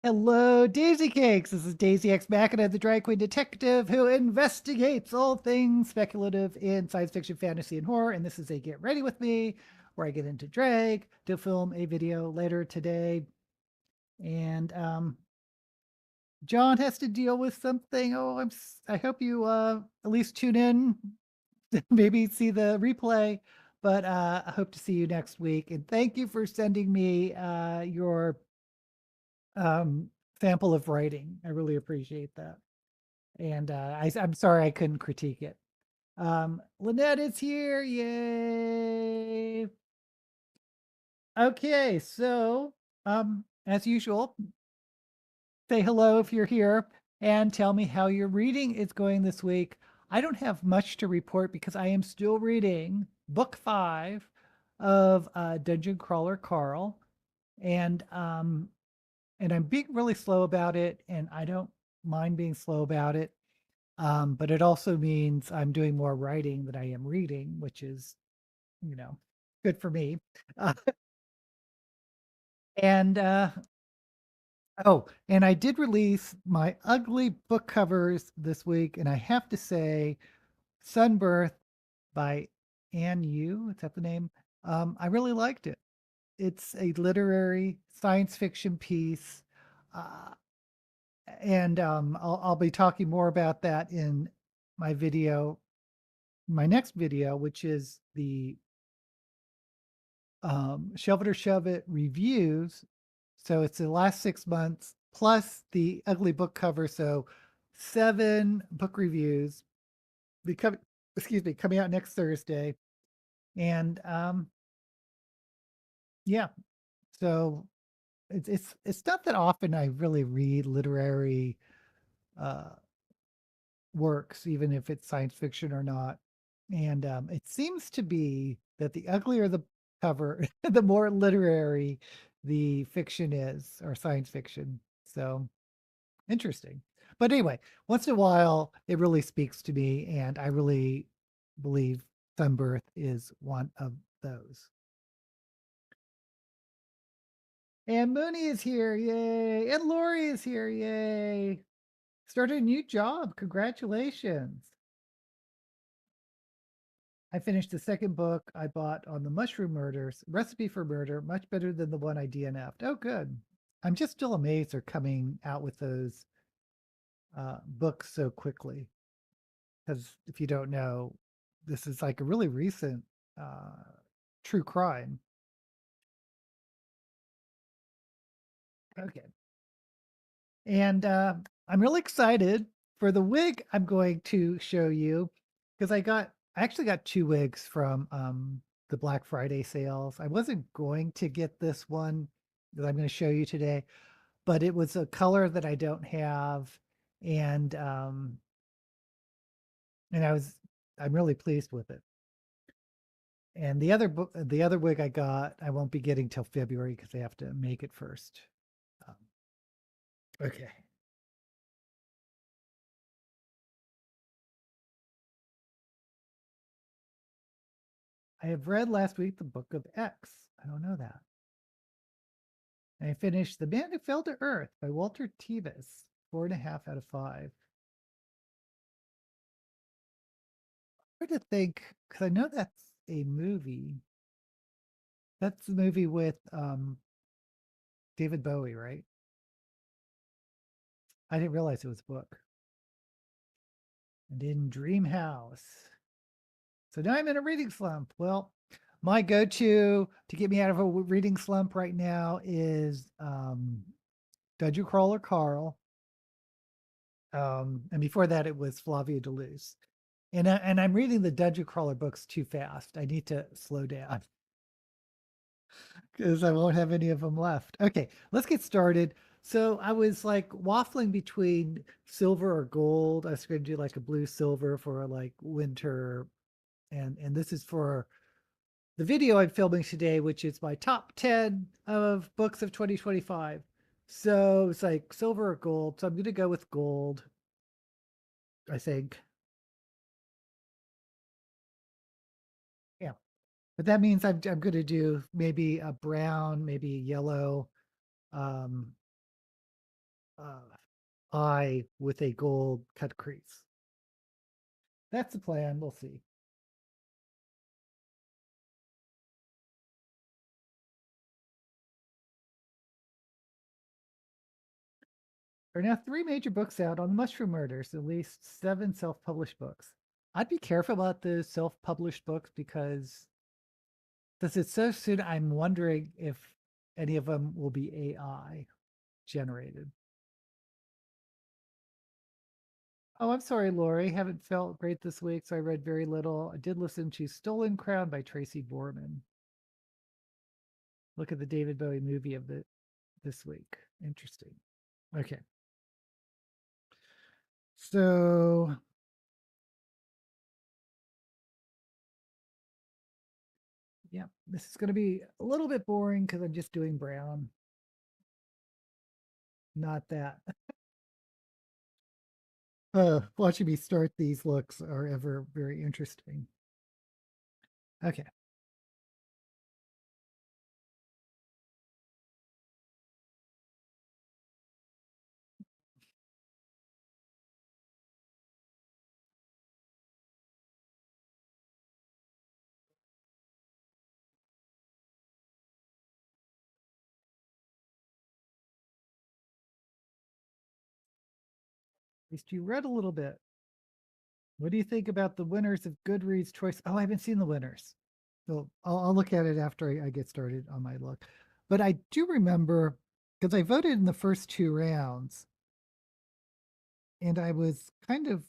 Hello, Daisy Cakes. This is Daisy X Machina, the drag queen detective who investigates all things speculative in science fiction, fantasy, and horror. And this is a Get Ready With Me, where I get into drag to film a video later today. And John has to deal with something. Oh, I hope you at least tune in, maybe see the replay. But I hope to see you next week. And thank you for sending me your um, sample of writing. I really appreciate that. And I'm sorry I couldn't critique it. Lynette is here. Yay. Okay, so as usual, say hello if you're here and tell me how your reading is going this week. I don't have much to report because I am still reading book 5 of Dungeon Crawler Carl. And I'm being really slow about it, and I don't mind being slow about it. But it also means I'm doing more writing than I am reading, which is, you know, good for me. Uh, and oh, and I did release my ugly book covers this week, and I have to say, Sunbirth by Anne Yu, is that the name? I really liked it. It's a literary science fiction piece. Uh, and I'll be talking more about that in my video, my next video, which is the Shove It or Shove It reviews. So it's the last 6 months plus the ugly book cover. So 7 book reviews become, excuse me, coming out next Thursday. And yeah, so it's not that often I really read literary uh works, even if it's science fiction or not. And it seems to be that the uglier the cover, the more literary the fiction is, or science fiction. So interesting. But anyway, once in a while, it really speaks to me, and I really believe Sunbirth is one of those. And Mooney is here, yay! And Lori is here, yay! Started a new job, congratulations. I finished the second book I bought on the mushroom murders, Recipe for Murder, much better than the one I DNF'd. Oh, good. I'm just still amazed they're coming out with those books so quickly. Because if you don't know, this is like a really recent uh, true crime. Okay. And I'm really excited for the wig I'm going to show you because I actually got 2 wigs from the Black Friday sales. I wasn't going to get this one that I'm going to show you today, but it was a color that I don't have, and and I'm really pleased with it. And the other wig I got, I won't be getting till February because they have to make it first. Um, okay. I have read last week the Book of X. I don't know that. I finished The Man Who Fell to Earth by Walter Tevis, 4.5 out of 5. Hard to think, because I know that's a movie. That's the movie with David Bowie, right? I didn't realize it was a book. And in Dream House. So now I'm in a reading slump. Well, my go-to to get me out of a reading slump right now is Dungeon Crawler Carl. And before that, it was Flavia Deleuze. And I'm reading the Dungeon Crawler books too fast. I need to slow down because I won't have any of them left. Okay, let's get started. So I was like waffling between silver or gold. I was going to do like a blue silver for like winter, and this is for the video I'm filming today, which is my top 10 of books of 2025. So it's like silver or gold. So I'm going to go with gold, I think. Yeah. But that means I'm going to do maybe a brown, maybe a yellow, um, eye with a gold cut crease. That's the plan. We'll see. There are now 3 major books out on the mushroom murders, at least 7 self-published books. I'd be careful about the self-published books because it's so soon, I'm wondering if any of them will be AI generated. Oh, I'm sorry, Lori. Haven't felt great this week, so I read very little. I did listen to Stolen Crown by Tracy Borman. Look at the David Bowie movie of this week. Interesting. Okay. So yeah, this is going to be a little bit boring because I'm just doing brown. Not that. Watching me start these looks are ever very interesting. Okay. At least you read a little bit. What do you think about the winners of Goodreads choice? Oh, I haven't seen the winners. So I'll look at it after I get started on my look. But I do remember because I voted in the first 2 rounds and I was kind of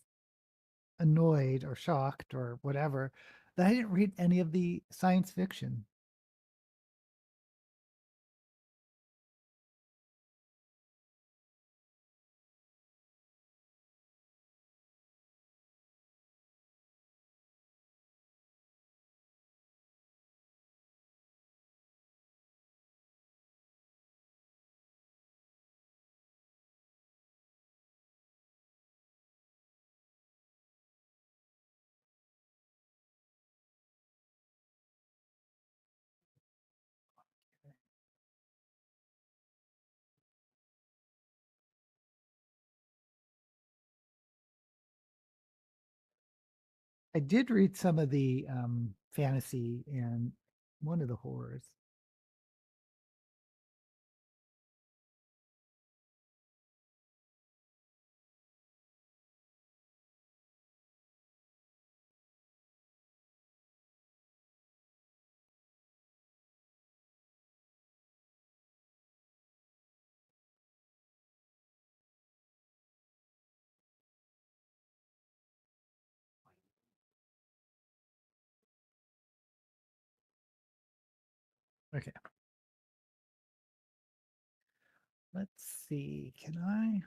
annoyed or shocked or whatever that I didn't read any of the science fiction. I did read some of the fantasy and one of the horrors. Okay. Let's see. Can I?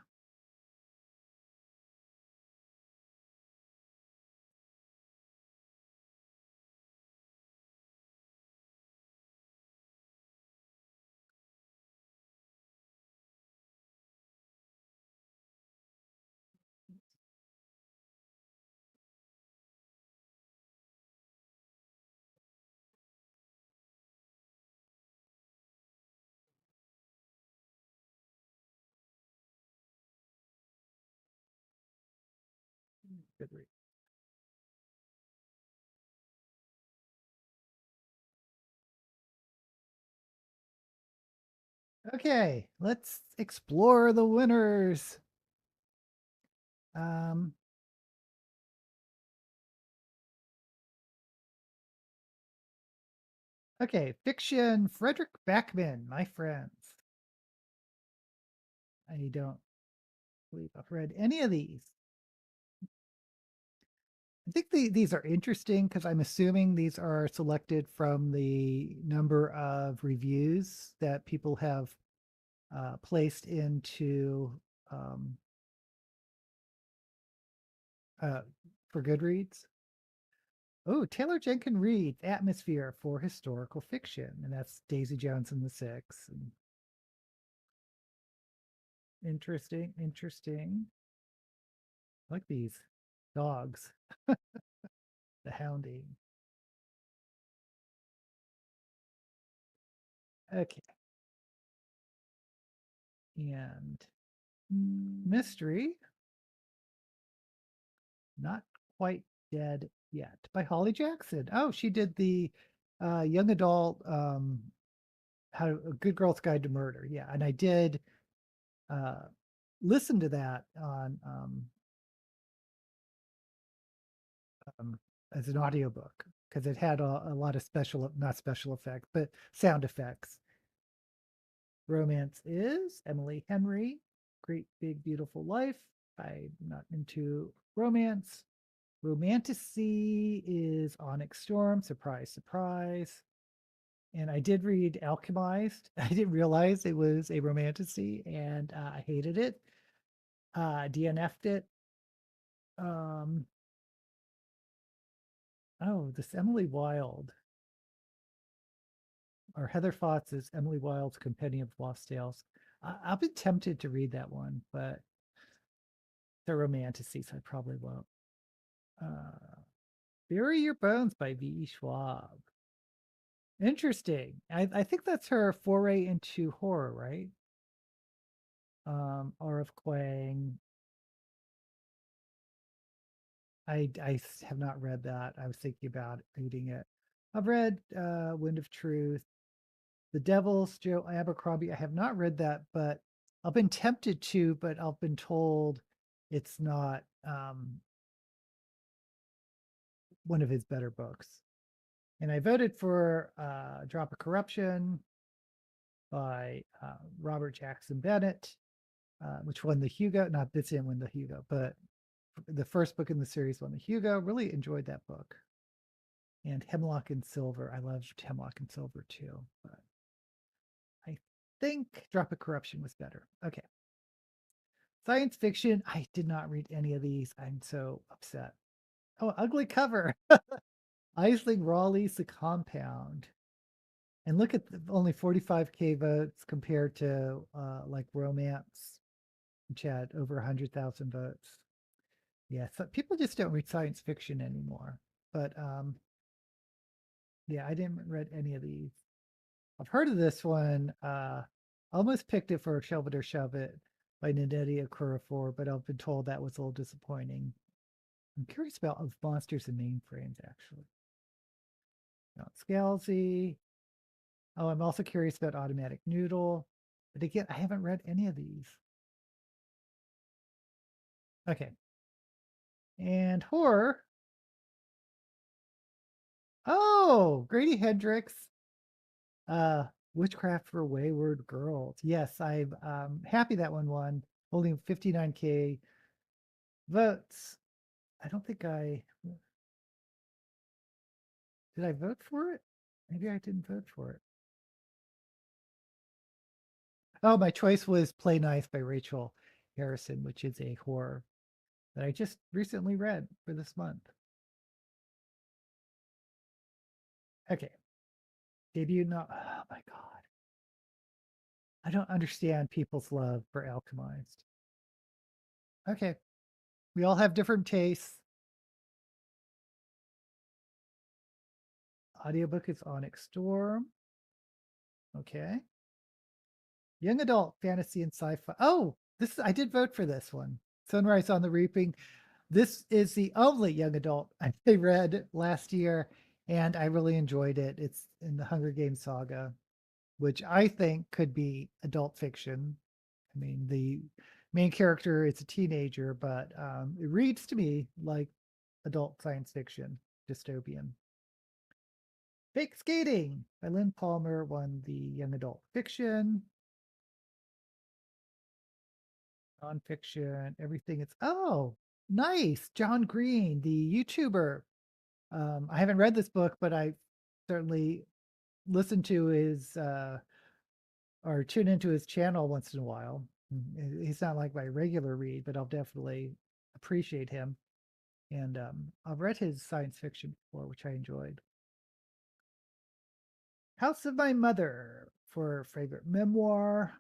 Good read. Okay, let's explore the winners. Um, okay, fiction, Frederick Backman, my friends. I don't believe I've read any of these. I think these are interesting because I'm assuming these are selected from the number of reviews that people have placed into um, uh, for Goodreads. Oh, Taylor Jenkins Reid, Atmosphere for Historical Fiction. And that's Daisy Jones and the Six. And interesting, interesting. I like these dogs, the hounding. Okay. And mystery. Not Quite Dead Yet by Holly Jackson. Oh, she did the young adult how a good girl's guide to murder. Yeah, and I did uh listen to that on as an audiobook because it had a lot of not special effects, but sound effects. Romance is Emily Henry, Great Big Beautiful Life. I'm not into romance. Romanticy is Onyx Storm. Surprise, surprise. And I did read Alchemized. I didn't realize it was a romanticy, and I hated it. DNF'd it. Um, oh, this Emily Wilde or Heather Fox's Emily Wilde's Compendium of Lost Tales. I've been tempted to read that one, but they're romanticy, so I probably won't. Bury Your Bones by V.E. Schwab. Interesting. I think that's her foray into horror, right? R.F. Kuang. I have not read that. I was thinking about reading it. I've read Wind of Truth, The Devil's Joe Abercrombie. I have not read that, but I've been tempted to, but I've been told it's not one of his better books. And I voted for Drop of Corruption by Robert Jackson Bennett, which won the Hugo. Not this didn't win the Hugo, but the first book in the series won the Hugo. Really enjoyed that book. And Hemlock and Silver. I loved Hemlock and Silver too, but I think Drop of Corruption was better. Okay. Science fiction. I did not read any of these. I'm so upset. Oh, ugly cover. Isling Raleigh's The Compound. And look at only 45K votes compared to like Romance, which had over 100,000 votes. Yeah, so people just don't read science fiction anymore. But yeah, I didn't read any of these. I've heard of this one. Almost picked it for Shelve It or Shove It by Nnedi Okorafor, but I've been told that was a little disappointing. I'm curious about monsters and mainframes, actually. Scalzi. Oh, I'm also curious about Automatic Noodle. But again, I haven't read any of these. Okay. And horror. Oh, Grady Hendrix. Witchcraft for Wayward Girls. Yes, I'm happy that one won, holding 59K votes. I don't think did I vote for it? Maybe I didn't vote for it. Oh, my choice was Play Nice by Rachel Harrison, which is a horror that I just recently read for this month. Okay. Debut not oh my god. I don't understand people's love for Alchemized. Okay. We all have different tastes. Audiobook is Onyx Storm. Okay. Young adult fantasy and sci-fi. Oh, I did vote for this one. Sunrise on the Reaping. This is the only young adult I read last year, and I really enjoyed it. It's in the Hunger Games saga, which I think could be adult fiction. I mean, the main character is a teenager, but it reads to me like adult science fiction, dystopian. Fake Skating by Lynn Palmer won the young adult fiction. Nonfiction, everything. Oh, nice. John Green, the YouTuber. I haven't read this book, but I certainly listen to his or tune into his channel once in a while. He's not like my regular read, but I'll definitely appreciate him. And I've read his science fiction before, which I enjoyed. House of My Mother for favorite memoir,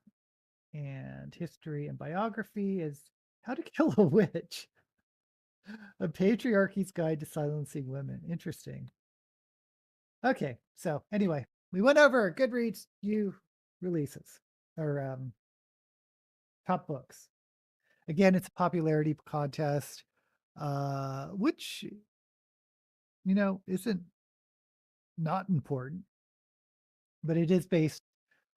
and history and biography is How to Kill a Witch, a patriarchy's guide to silencing women. Interesting. Okay, so anyway, we went over Goodreads new releases or top books. Again, it's a popularity contest, which, isn't not important, but it is based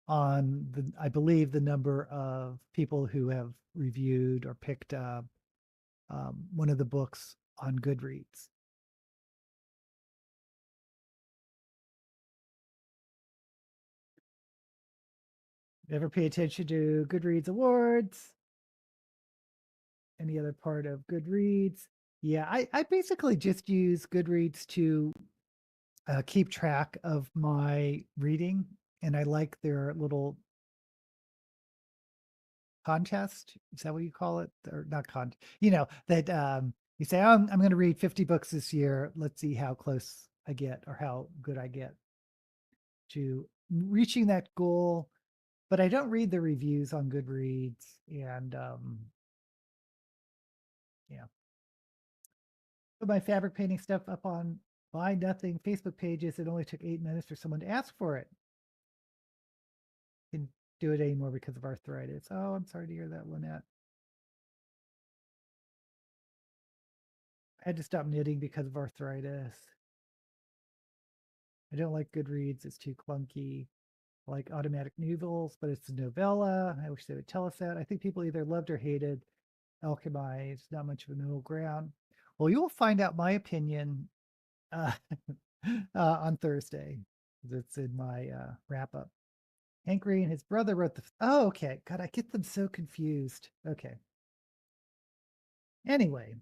on I believe, the number of people who have reviewed or picked up one of the books on Goodreads. Ever pay attention to Goodreads awards? Any other part of Goodreads? Yeah, I basically just use Goodreads to keep track of my reading, and I like their little contest. Is that what you call it? Or not that you say, oh, I'm going to read 50 books this year. Let's see how close I get or how good I get to reaching that goal. But I don't read the reviews on Goodreads, and yeah. Put my fabric painting stuff up on Buy Nothing Facebook pages. It only took 8 minutes for someone to ask for it. Didn't do it anymore because of arthritis. Oh, I'm sorry to hear that, Lynette. I had to stop knitting because of arthritis. I don't like Goodreads. It's too clunky. I like automatic novels, but it's a novella. I wish they would tell us that. I think people either loved or hated Alchemy. Not much of a middle ground. Well, you will find out my opinion uh, on Thursday. It's in my wrap up. Hank Green, his brother wrote the. Oh, okay. God, I get them so confused. Okay. Anyway,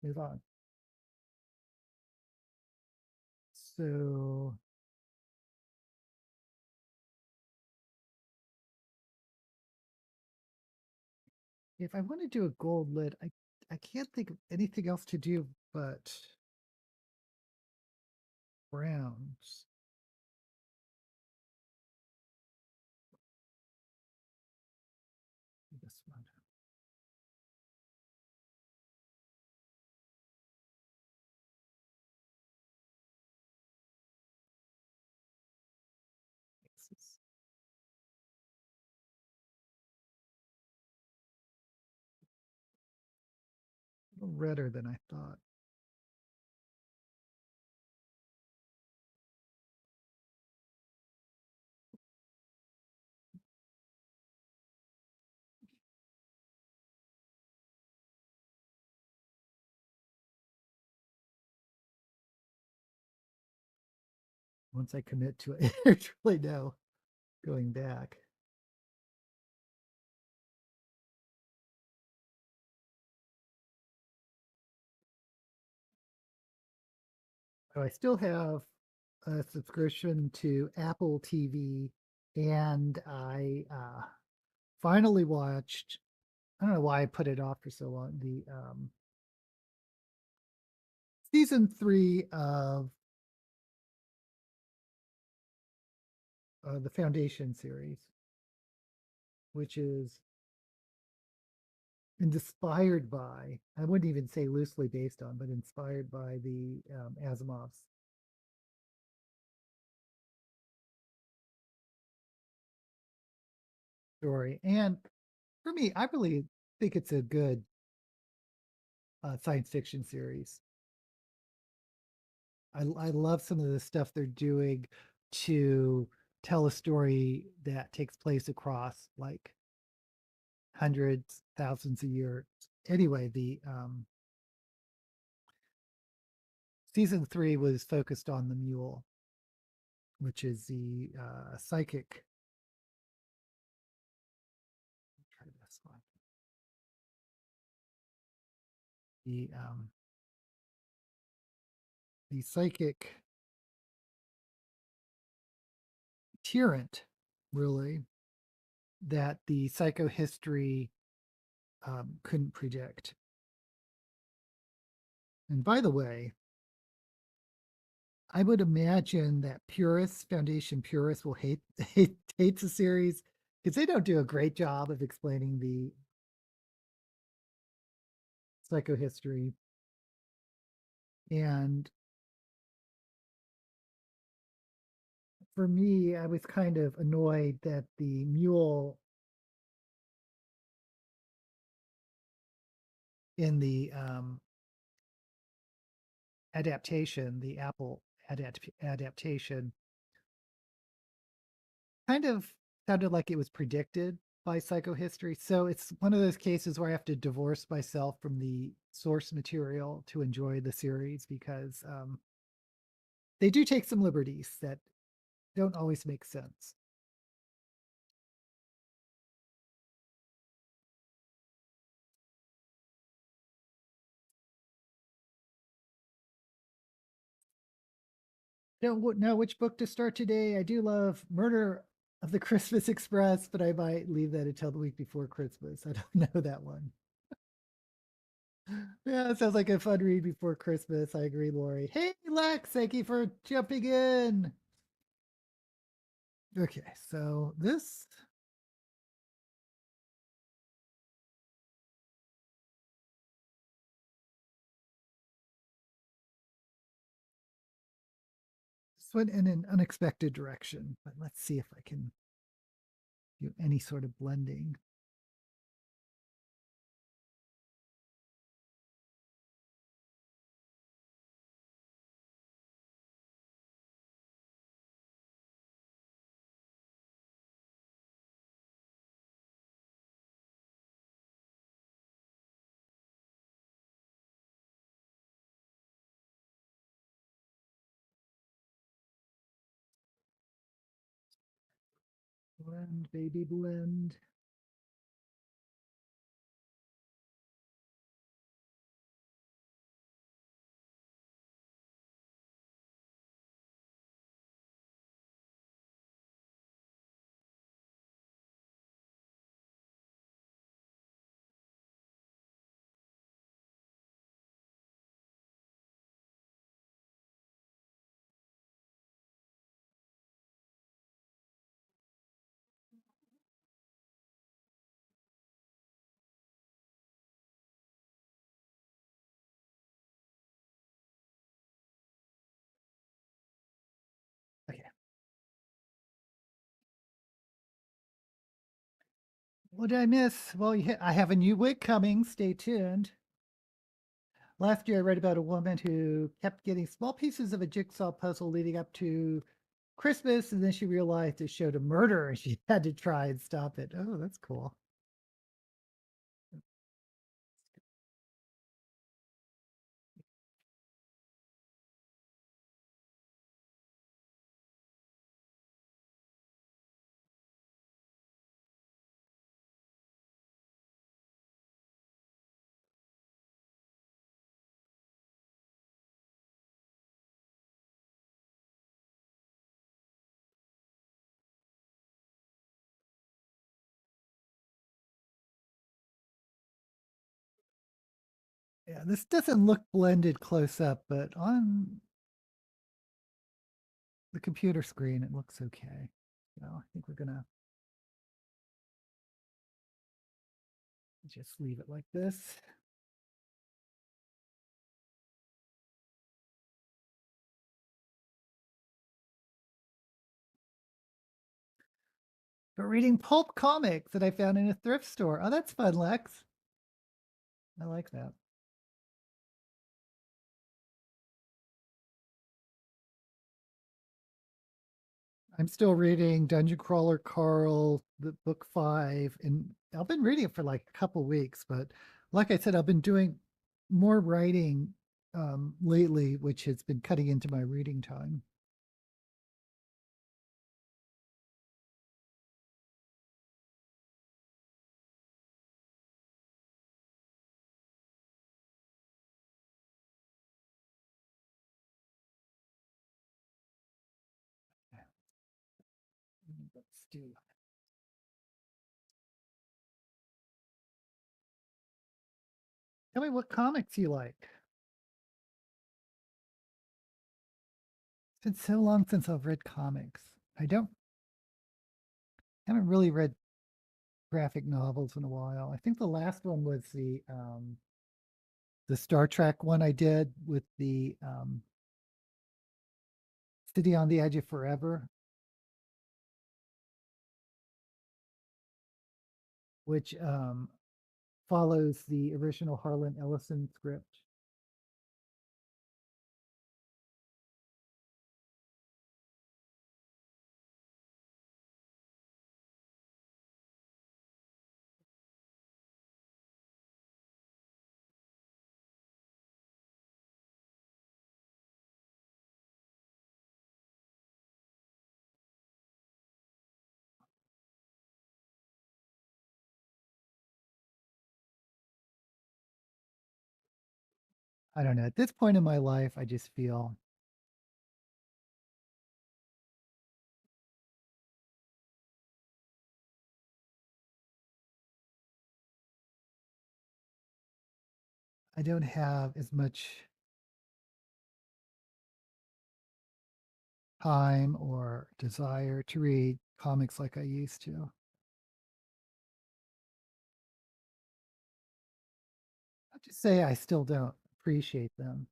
move on. So if I want to do a gold lid, I can't think of anything else to do but browns. This one. This is a little redder than I thought. Once I commit to it, there's really no going back. So I still have a subscription to Apple TV, and I finally watched. I don't know why I put it off for so long. The season 3 of the Foundation series, which is inspired by, I wouldn't even say loosely based on, but inspired by the Asimov's story. And for me, I really think it's a good science fiction series. I love some of the stuff they're doing to tell a story that takes place across like hundreds, thousands of years. Anyway, the season 3 was focused on the mule, which is the psychic. Try this one. The psychic tyrant, really, that the psychohistory couldn't predict. And by the way, I would imagine that purists, Foundation purists, will hate the series because they don't do a great job of explaining the psychohistory. And for me, I was kind of annoyed that the mule in the adaptation, the Apple adaptation, kind of sounded like it was predicted by psychohistory. So it's one of those cases where I have to divorce myself from the source material to enjoy the series because they do take some liberties that don't always make sense. Don't know which book to start today. I do love Murder of the Christmas Express, but I might leave that until the week before Christmas. I don't know that one. Yeah, it sounds like a fun read before Christmas. I agree, Lori. Hey, Lex, thank you for jumping in. Okay, so this went in an unexpected direction, but let's see if I can do any sort of blending. Blend, baby, blend. Okay. What did I miss? Well, I have a new wig coming. Stay tuned. Last year, I read about a woman who kept getting small pieces of a jigsaw puzzle leading up to Christmas, and then she realized it showed a murder and she had to try and stop it. Oh, that's cool. Yeah, this doesn't look blended close up, but on the computer screen, it looks okay. So I think we're gonna just leave it like this. But reading pulp comics that I found in a thrift store. Oh, that's fun, Lex. I like that. I'm still reading Dungeon Crawler Carl, the book 5, and I've been reading it for like a couple weeks. But like I said, I've been doing more writing lately, which has been cutting into my reading time. Let's do. Tell me what comics you like. It's been so long since I've read comics. I don't haven't really read graphic novels in a while. I think the last one was the Star Trek one I did with the City on the Edge of Forever, which follows the original Harlan Ellison script. I don't know. At this point in my life, I just feel I don't have as much time or desire to read comics like I used to. I'll just say I still don't appreciate them.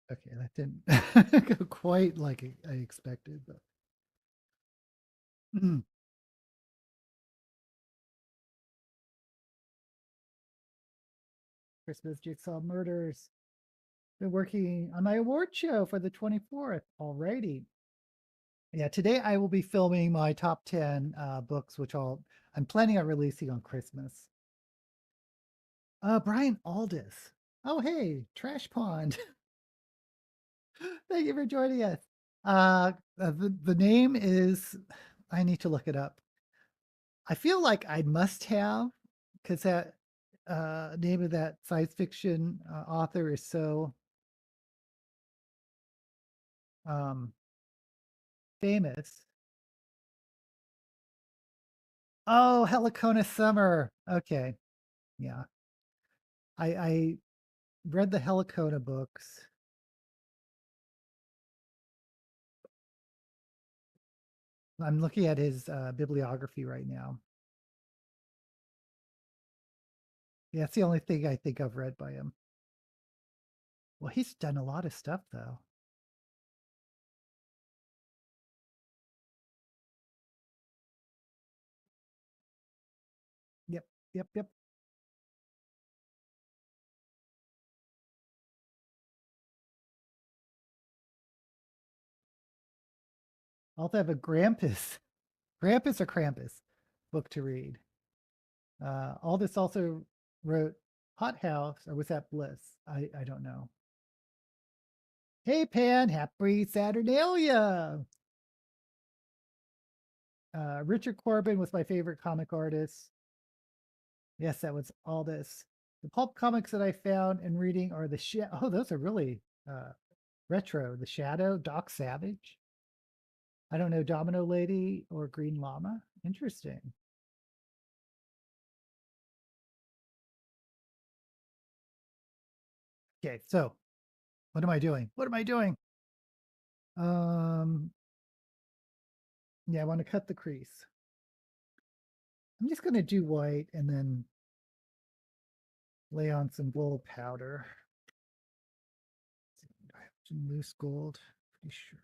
Okay, that didn't go quite like I expected, but Christmas Jigsaw Murders. Been working on my award show for the 24th. Alrighty. Yeah, today I will be filming my top 10 books, which I'm planning on releasing on Christmas. Brian Aldis. Oh, hey, Trash Pond. Thank you for joining us. The name is, I need to look it up. I feel like I must have, because that name of that science fiction author is so famous. Oh, Helicona Summer. Okay. Yeah. I read the Helicona books. I'm looking at his bibliography right now. Yeah, it's the only thing I think I've read by him. Well, he's done a lot of stuff though. Yep, yep, yep. I'll have to have a Grampus or Krampus book to read. Aldous also wrote Hot House, or was that Bliss? I don't know. Hey Pan, happy Saturnalia! Richard Corbin was my favorite comic artist. Yes, that was Aldous. The pulp comics that I found and reading are oh, those are really retro. The Shadow, Doc Savage. I don't know, Domino Lady or Green Llama. Interesting. Okay, so what am I doing? What am I doing? Um, yeah, I want to cut the crease. I'm just going to do white and then lay on some gold powder. I have some loose gold, pretty sure.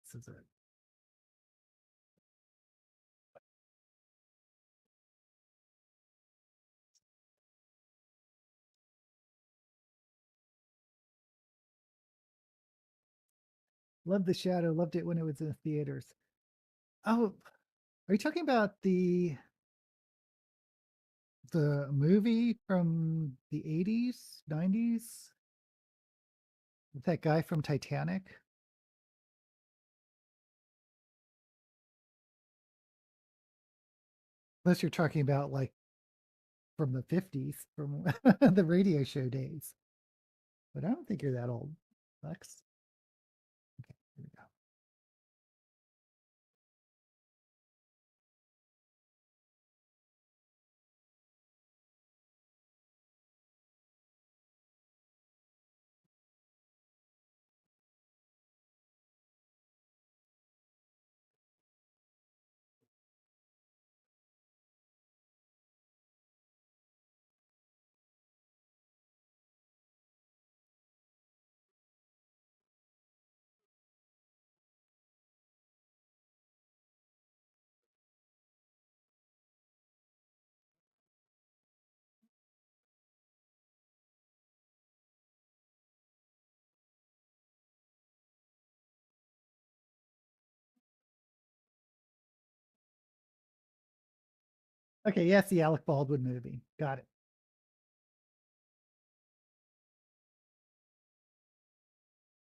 This is it. Loved the Shadow. Loved it when it was in the theaters. Oh, are you talking about the movie from the 80s, 90s? With that guy from Titanic? Unless you're talking about like from the 50s, from the radio show days. But I don't think you're that old, Lex. Okay, here we go. Okay, yes, the Alec Baldwin movie. Got it.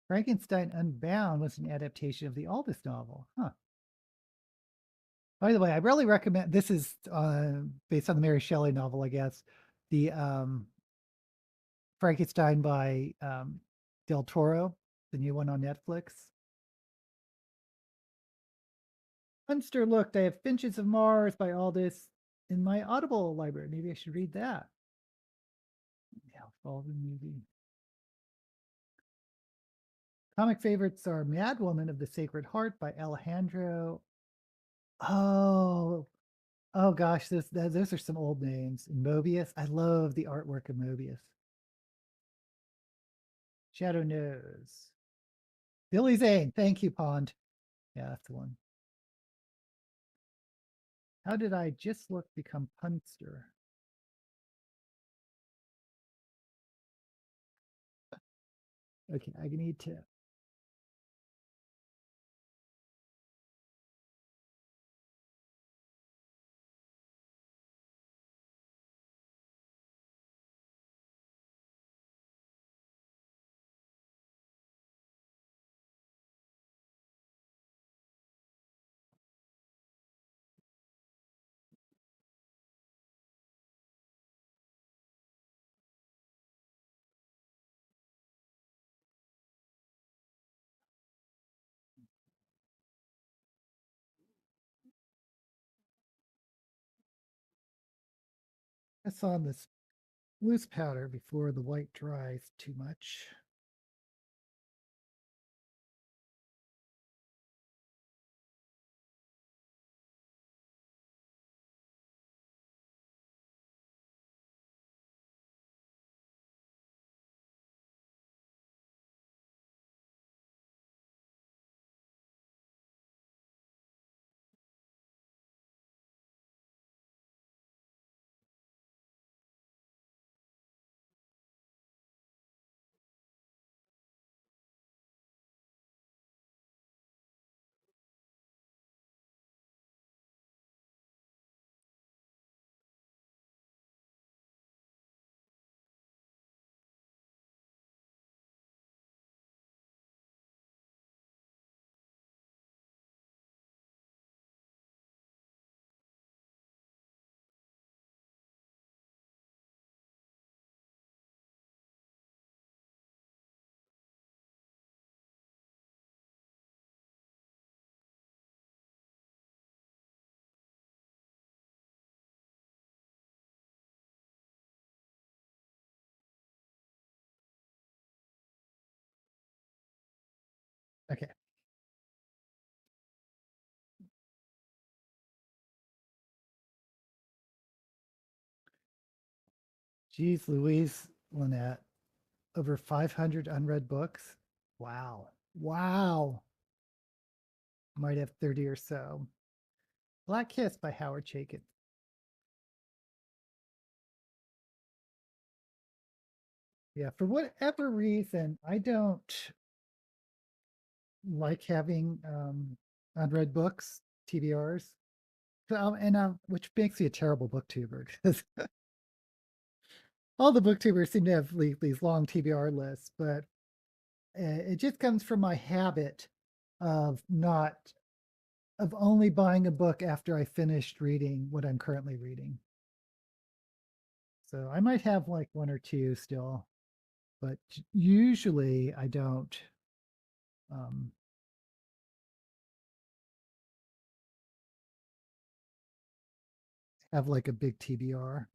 Frankenstein Unbound was an adaptation of the Aldous novel. Huh. By the way, I really recommend this is based on the Mary Shelley novel, I guess. The Frankenstein by Del Toro, the new one on Netflix. Munster looked, I have Finches of Mars by Aldous in my Audible library. Maybe I should read that. Yeah, Baldwin movie. Comic favorites are Madwoman of the Sacred Heart by Alejandro. Oh, oh gosh, those are some old names. And Mobius. I love the artwork of Mobius. Shadow Nose. Billy Zane. Thank you, Pond. Yeah, that's the one. How did I just look become Punster? Okay, I need to. That's on this loose powder before the white dries too much. Okay. Geez, Louise Lynette, over 500 unread books. Wow. Wow. Might have 30 or so. Black Kiss by Howard Chaykin. Yeah, for whatever reason, I don't like having unread books, TBRs. Which makes me a terrible booktuber because all the booktubers seem to have these long TBR lists, but it just comes from my habit of not of only buying a book after I finished reading what I'm currently reading. So I might have like one or two still, but usually I don't. Um, have like a big TBR.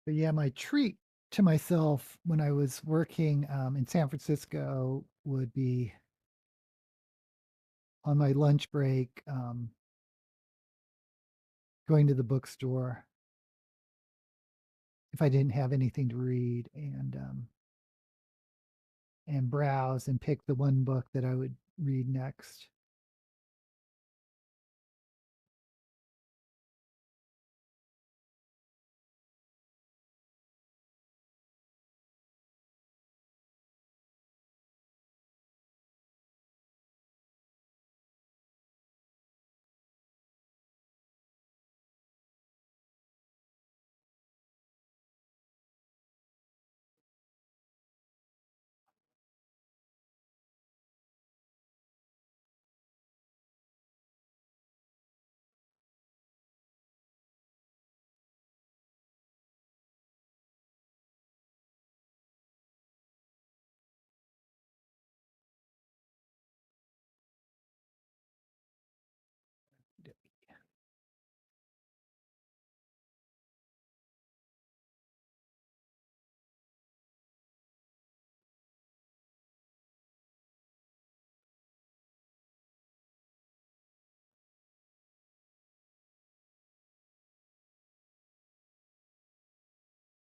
But yeah, my treat to myself when I was working in San Francisco would be on my lunch break, going to the bookstore if I didn't have anything to read and browse and pick the one book that I would read next.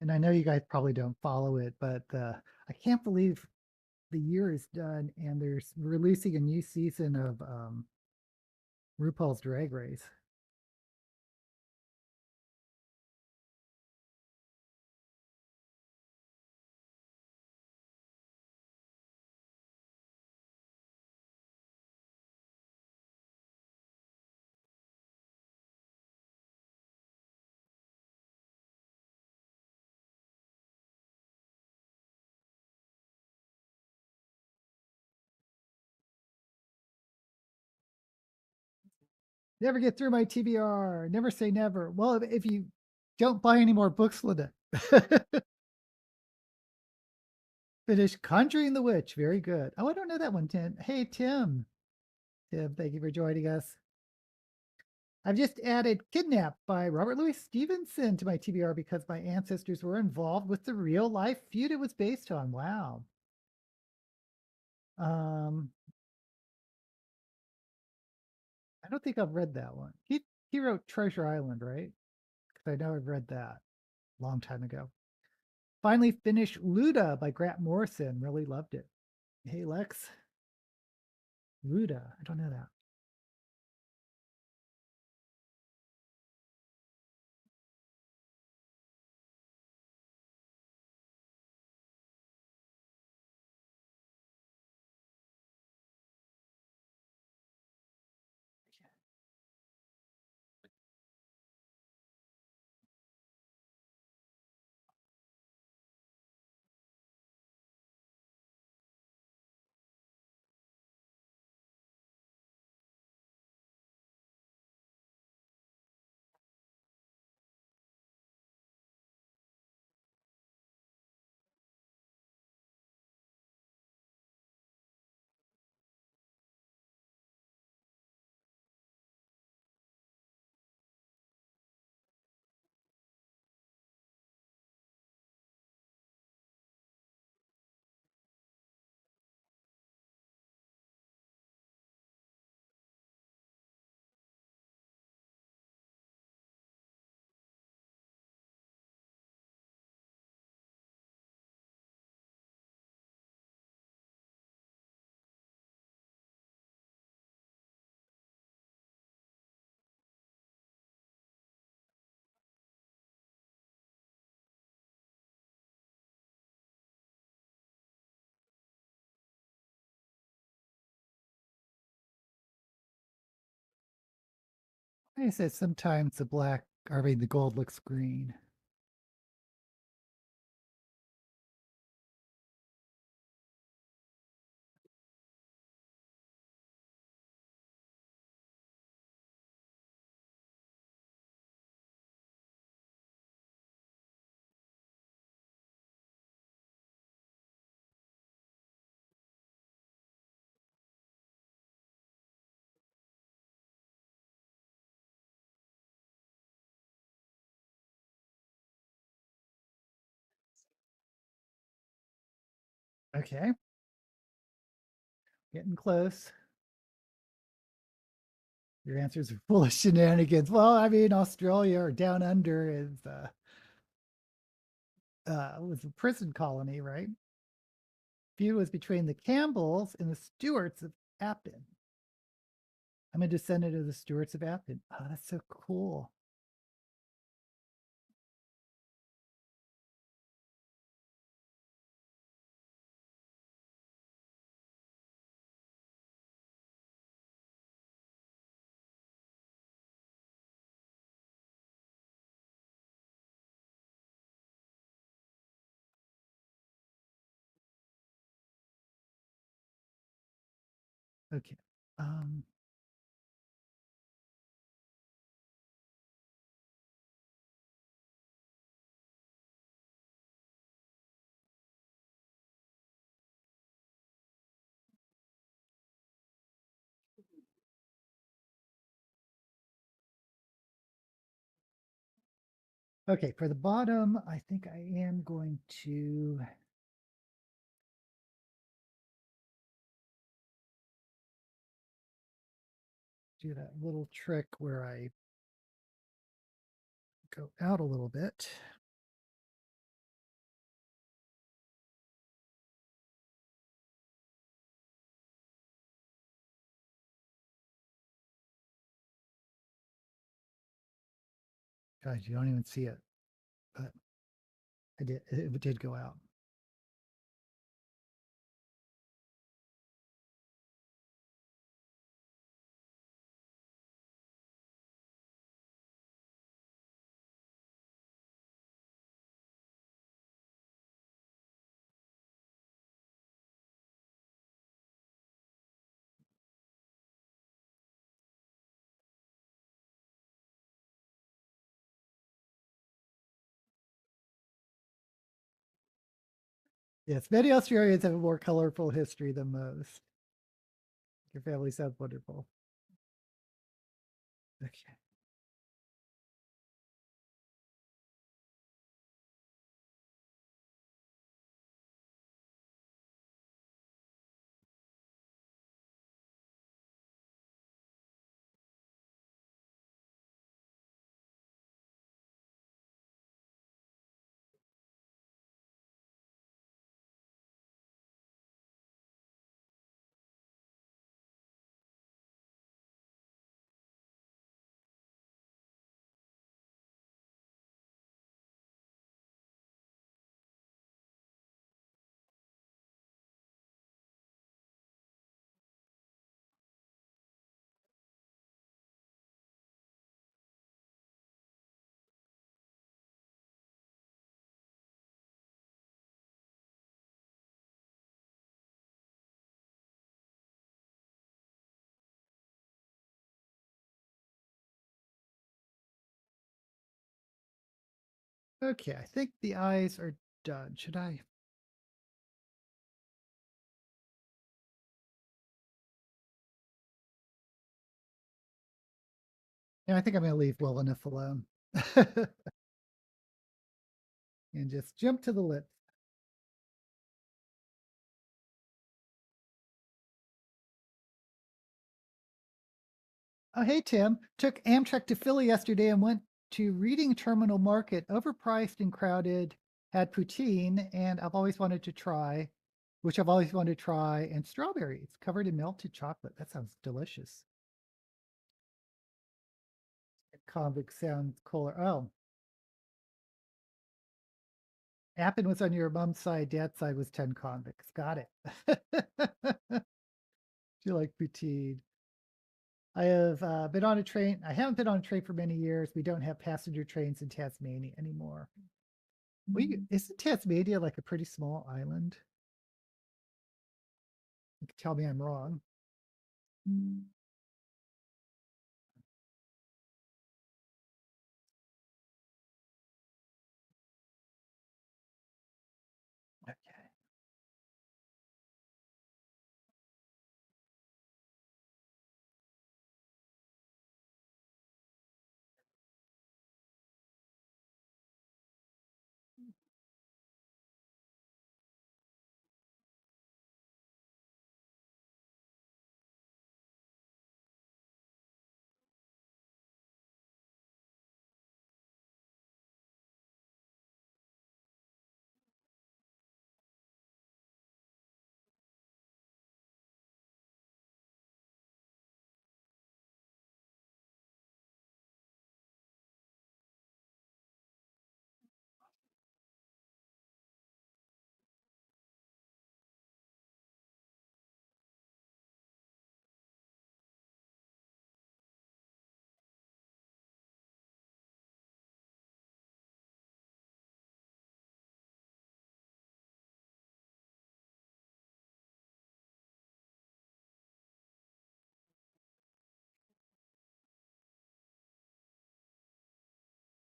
And I know you guys probably don't follow it, but I can't believe the year is done and they're releasing a new season of RuPaul's Drag Race. Never get through my TBR. Never say never. Well, if you don't buy any more books, Linda. Finish Conjuring the Witch. Very good. Oh, I don't know that one, Tim. Hey, Tim. Tim, thank you for joining us. I've just added Kidnapped by Robert Louis Stevenson to my TBR because my ancestors were involved with the real life feud it was based on. Wow. Um, I don't think I've read that one. He wrote Treasure Island, right? Because I know I've read that a long time ago. Finally finished Luda by Grant Morrison. Really loved it. Hey, Lex. Luda. I don't know that. I said sometimes the gold looks green. Okay, getting close. Your answers are full of shenanigans. Well, I mean, Australia or down under was a prison colony, right? Feud was between the Campbells and the Stuarts of Appin. I'm a descendant of the Stuarts of Appin. Oh, that's so cool. Okay. Um, okay, for the bottom, I think I am going to do that little trick where I go out a little bit. Guys, you don't even see it, but it did go out. Yes, many Australians have a more colorful history than most. Your family sounds wonderful. Okay. Okay, I think the eyes are done. Should I? Yeah, I think I'm going to leave well enough alone. And just jump to the lips. Oh, hey, Tim. Took Amtrak to Philly yesterday and went to Reading Terminal Market, overpriced and crowded, had poutine, and which I've always wanted to try, and strawberries covered in melted chocolate. That sounds delicious. Convict sounds cooler. Oh, Appin was on your mom's side, dad's side was 10 convicts. Got it. Do you like poutine? I have been on a train. I haven't been on a train for many years. We don't have passenger trains in Tasmania anymore. Isn't Tasmania like a pretty small island? You can tell me I'm wrong. Okay.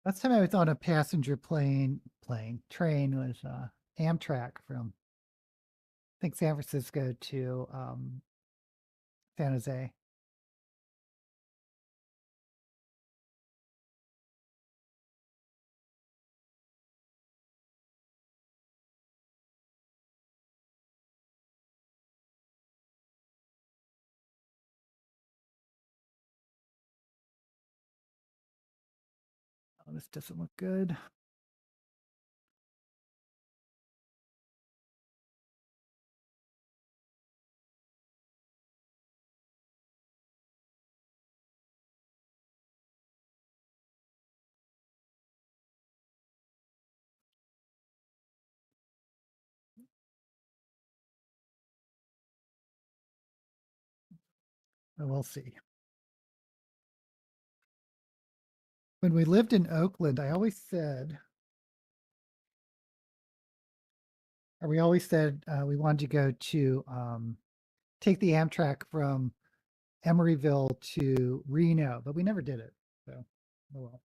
Last time I was on a passenger train was Amtrak from I think San Francisco to San Jose. Oh, this doesn't look good. But we'll see. When we lived in Oakland, I always said, or we always said we wanted to go to take the Amtrak from Emeryville to Reno, but we never did it. So, oh well.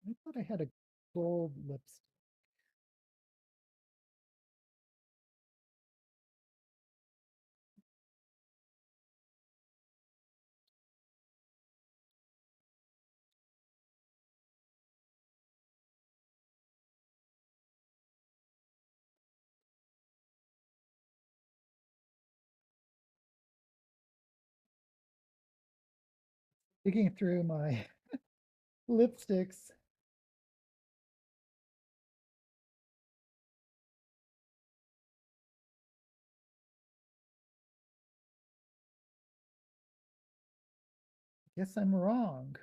I thought I had a gold lipstick. Digging through my lipsticks. Guess I'm wrong.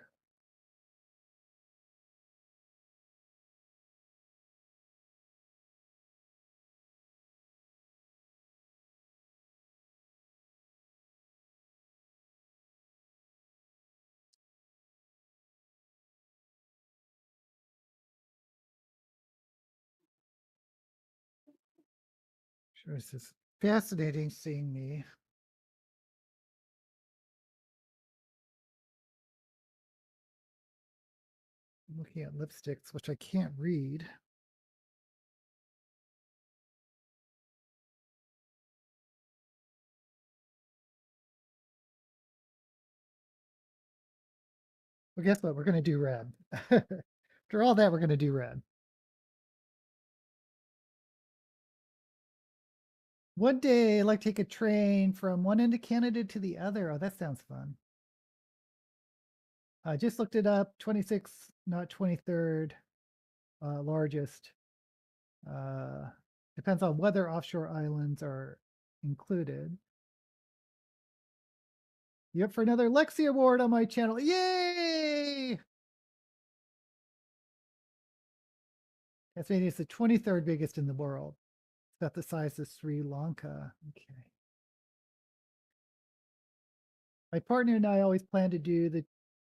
Sure, this is fascinating seeing me. Looking at lipsticks, which I can't read. Well, guess what? We're going to do red. After all that, we're going to do red. One day, I'd like to take a train from one end of Canada to the other. Oh, that sounds fun. I just looked it up. 26th, not 23rd, largest. Uh, depends on whether offshore islands are included. You up for another Lexi Award on my channel? Yay! Tasmania is the 23rd biggest in the world. It's about the size of Sri Lanka. Okay. My partner and I always plan to do the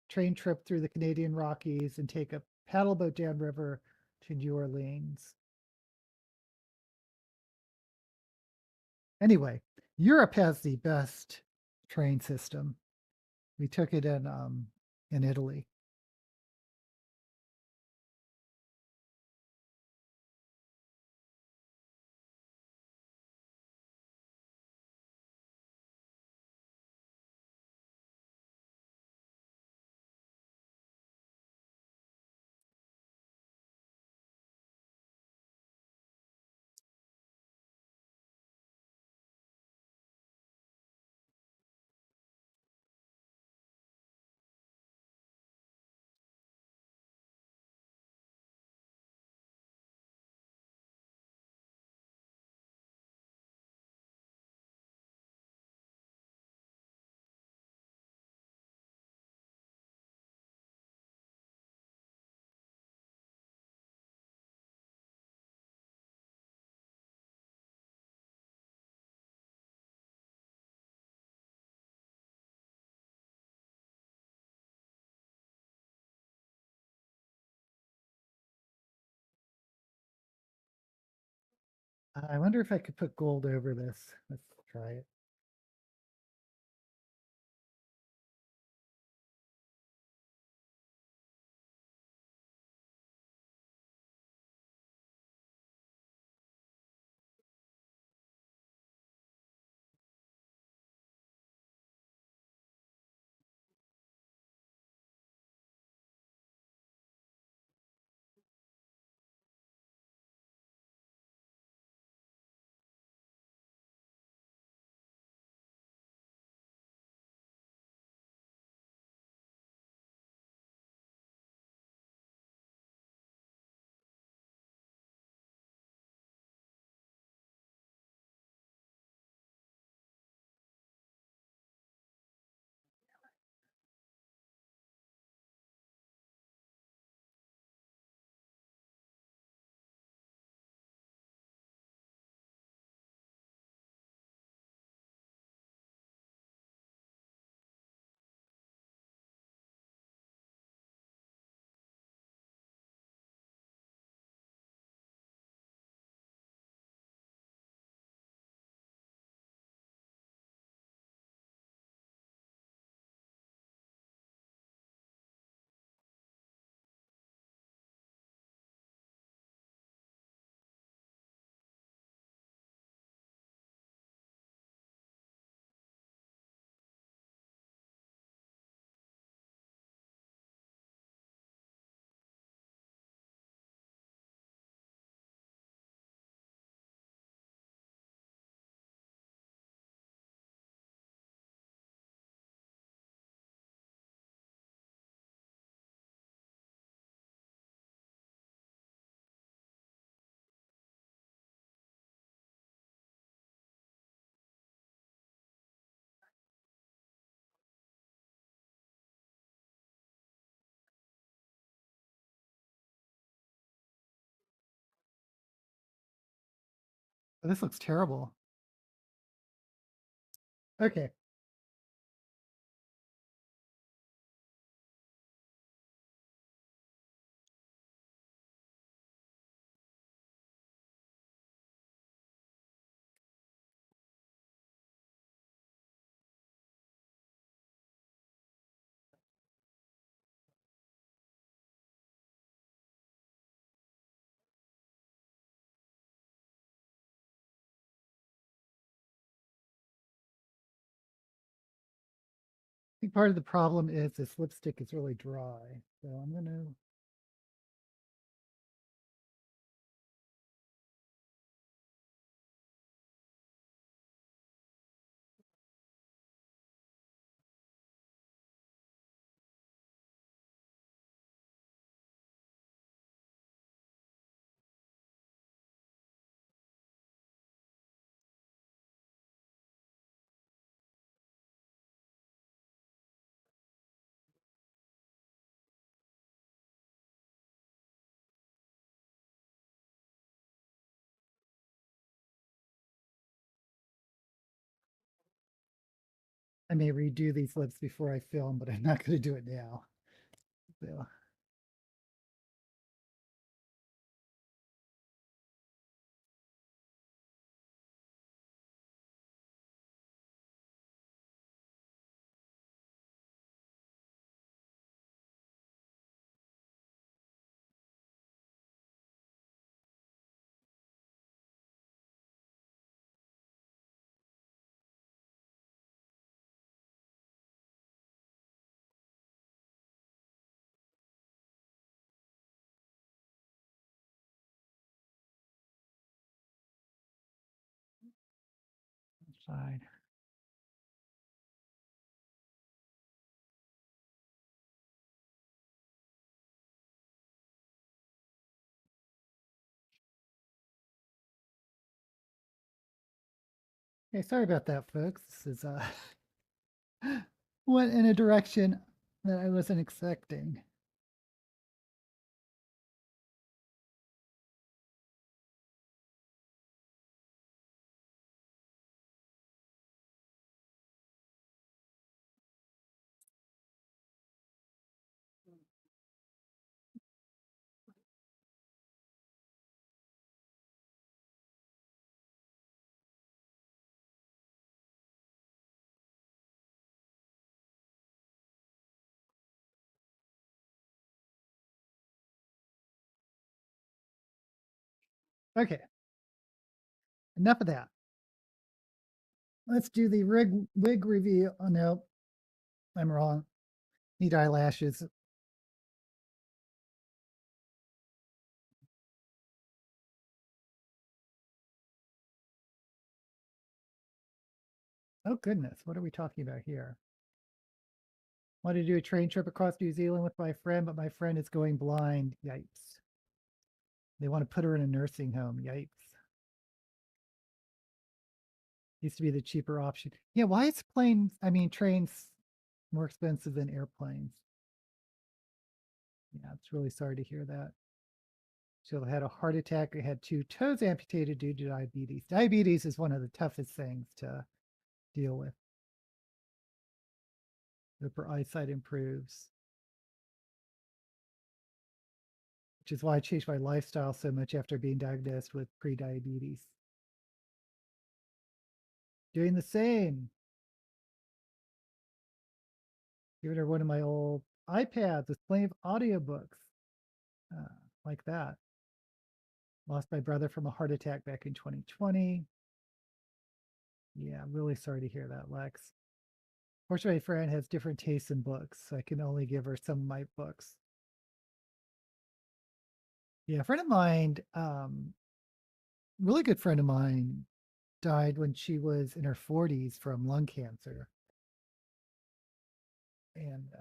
train trip through the Canadian Rockies and take a paddle boat downriver to New Orleans. Anyway, Europe has the best train system. We took it in Italy. I wonder if I could put gold over this. Let's try it. Oh, this looks terrible. Okay. I think part of the problem is this lipstick is really dry. So I'm going to I may redo these lips before I film, but I'm not going to do it now. So. Side. Okay, sorry about that, folks. This is went in a direction that I wasn't expecting. Okay, enough of that. Let's do the wig review. Oh no, I'm wrong. Need eyelashes. Oh goodness, what are we talking about here? Want to do a train trip across New Zealand with my friend, but my friend is going blind. Yikes. They want to put her in a nursing home. Yikes. Used to be the cheaper option. Yeah, why is trains more expensive than airplanes? Yeah, it's really sorry to hear that. She had a heart attack. Had 2 toes amputated due to diabetes. Diabetes is one of the toughest things to deal with. Hope her eyesight improves. Which is why I changed my lifestyle so much after being diagnosed with pre-diabetes. Doing the same. Giving her one of my old iPads with plenty of audiobooks. Like that. Lost my brother from a heart attack back in 2020. Yeah, I'm really sorry to hear that, Lex. Fortunately, my friend has different tastes in books, so I can only give her some of my books. Yeah, a friend of mine, really good friend of mine, died when she was in her 40s from lung cancer. And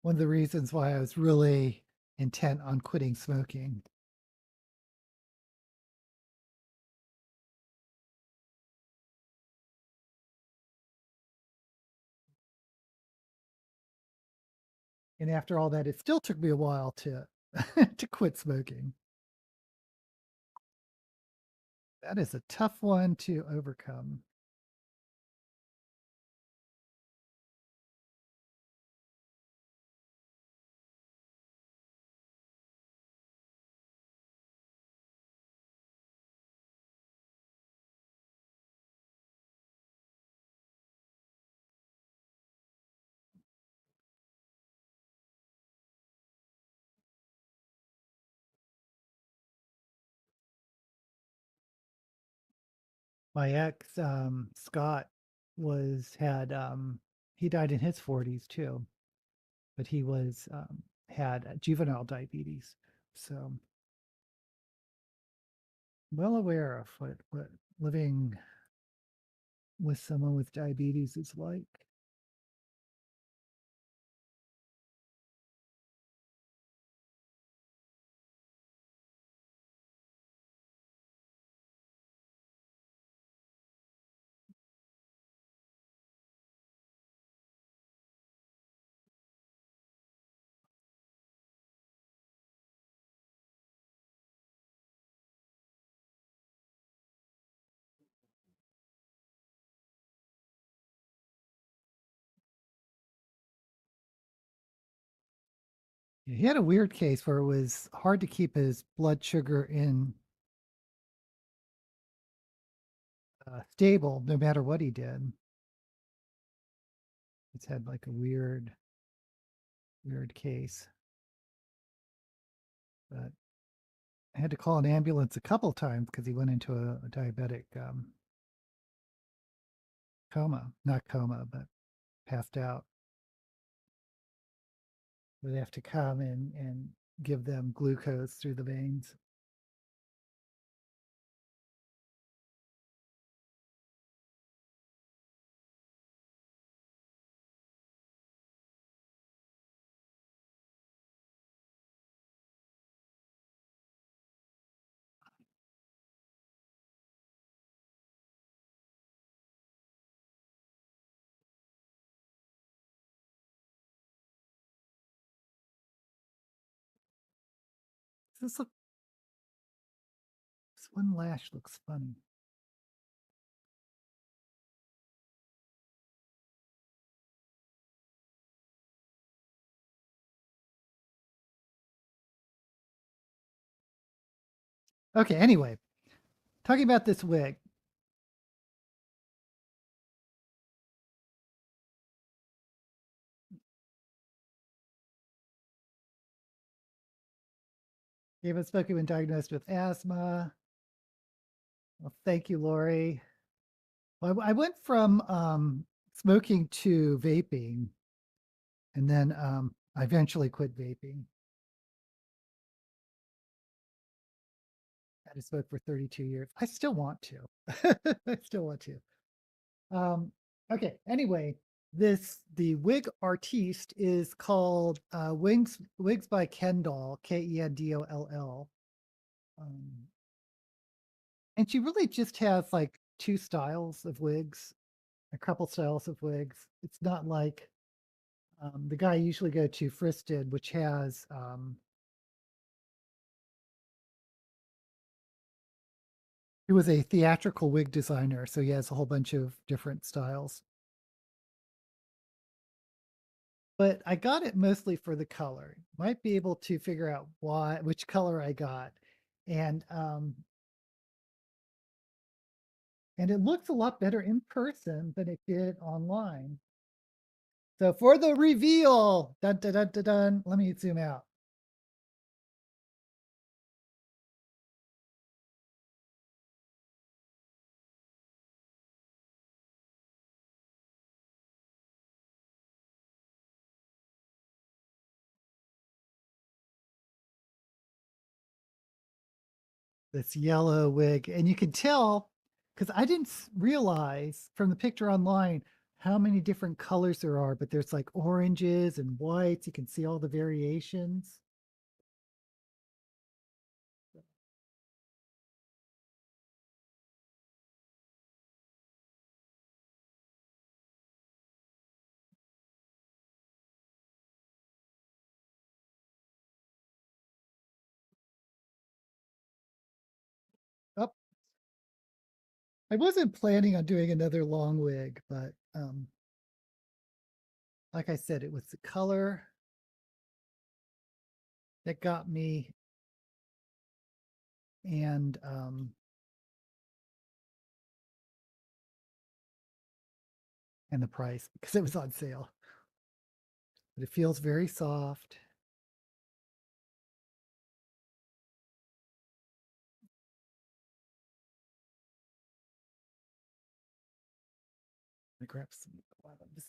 one of the reasons why I was really intent on quitting smoking. And after all that, it still took me a while to to quit smoking. That is a tough one to overcome. My ex, Scott, was had he died in his 40s too, but he was had juvenile diabetes. So well aware of what living with someone with diabetes is like. He had a weird case where it was hard to keep his blood sugar in stable no matter what he did. It's had like a weird case. But I had to call an ambulance a couple times because he went into a diabetic coma, not coma, but passed out. Where they have to come in and give them glucose through the veins. This look, this one lash looks funny. Okay, anyway, talking about this wig. Gave us smoking when diagnosed with asthma. Well, thank you, Lori. Well, I went from smoking to vaping, and then I eventually quit vaping. I had to smoke for 32 years. I still want to. I still want to. Okay, anyway, the wig artiste is called Wigs by Kendall, Kendoll. And she really just has like two styles of wigs, a couple styles of wigs. It's not like the guy I usually go to, Fristed, which has he was a theatrical wig designer, so he has a whole bunch of different styles. But I got it mostly for the color. Might be able to figure out which color I got. And it looks a lot better in person than it did online. So for the reveal, dun, dun, dun, dun, dun, let me zoom out. This yellow wig, and you can tell because I didn't realize from the picture online how many different colors there are, but there's like oranges and whites. You can see all the variations. Oh, I wasn't planning on doing another long wig, but like I said, it was the color that got me, and the price because it was on sale. But it feels very soft. Let me grab some bottoms.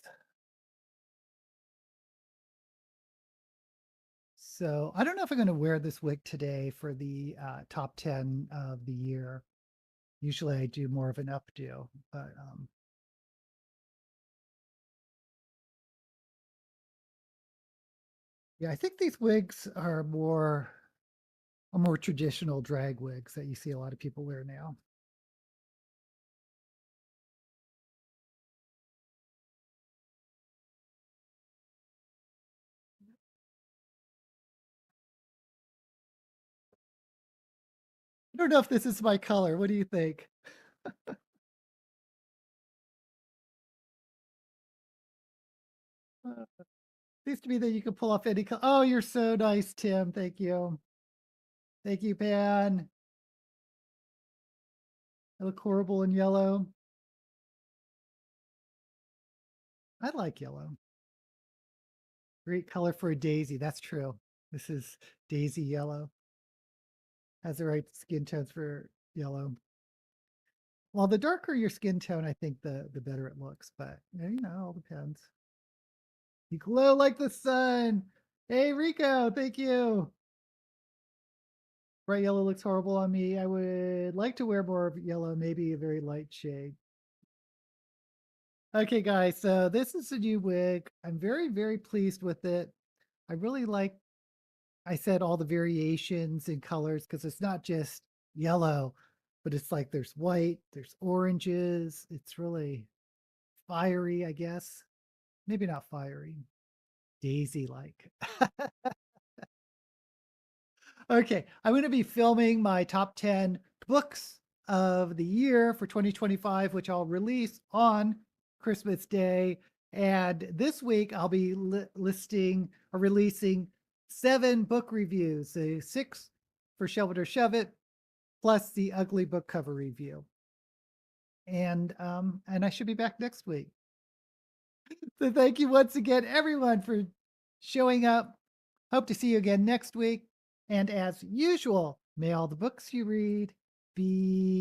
So I don't know if I'm going to wear this wig today for the top 10 of the year. Usually I do more of an updo, but yeah, I think these wigs are more traditional drag wigs that you see a lot of people wear now. I don't know if this is my color. What do you think? Seems to me that you can pull off any color. Oh, you're so nice, Tim. Thank you. Thank you, Pan. I look horrible in yellow. I like yellow. Great color for a daisy. That's true. This is daisy yellow. Has the right skin tones for yellow. Well, the darker your skin tone, I think the better it looks, but all depends. You glow like the sun. Hey, Rico, thank you. Bright yellow looks horrible on me. I would like to wear more of yellow, maybe a very light shade. Okay, guys, so this is a new wig. I'm very, very pleased with it. I really like, I said, all the variations in colors because it's not just yellow, but it's like there's white, there's oranges. It's really fiery, I guess. Maybe not fiery, daisy like. Okay, I'm going to be filming my top 10 books of the year for 2025, which I'll release on Christmas Day. And this week, I'll be listing or releasing 7 book reviews, so 6 for Shove It or Shove It, plus the ugly book cover review. And I should be back next week. So thank you once again, everyone, for showing up. Hope to see you again next week. And as usual, may all the books you read be